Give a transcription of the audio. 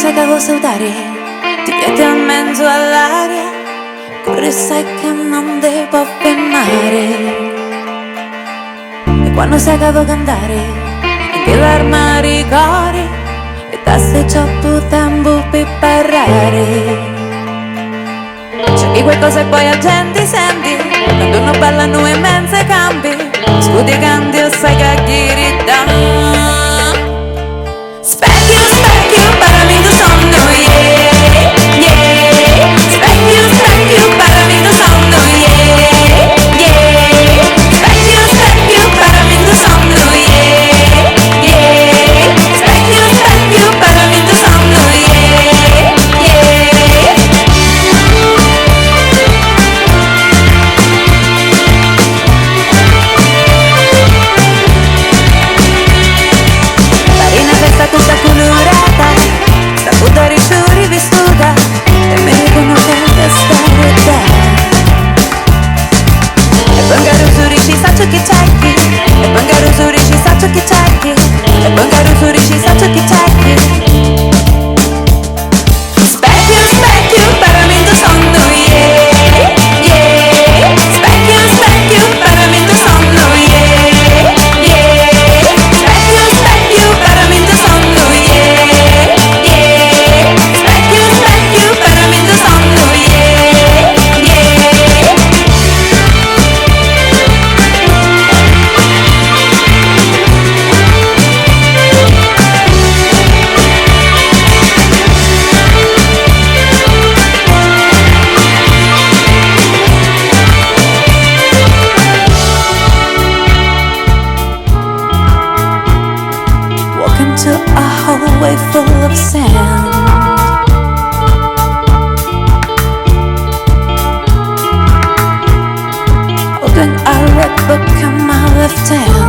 sai che vuoi saltare, ti metti in mezzo all'aria, corri sai che non ti può fermare. E quando sai che vuoi cantare, anche l'armadio cori, e tassi c'ho più tempo per parlare. Cerchi qualcosa e poi la gente senti, quando uno balla noi immense cambi, studi canti o sai che grida. Specchio, specchio, parlami tu sonno, yeah, yeah. Specchio, specchio, parlami tu sonno, yeah, yeah. Specchio, specchio, parlami tu sonno, yeah, yeah. Specchio, specchio, parlami tu sonno, yeah, yeah. Pari una festa tutta colorata, sta tutta rivissuta, e mi riconoscete stare da. E pangaro su rici saccio che cerchi, e pangaro su rici saccio che cerchi, e pangaro su rici saccio che cerchi. Specchio, specchio, paramento sonno, yeah, yeah. Specchio, specchio, paramento sonno, yeah, yeah. Specchio, specchio, paramento sonno, yeah, yeah. Specchio, specchio, paramento sonno, yeah, yeah. Walk into a hallway full of sand. Holding a red book in my left hand.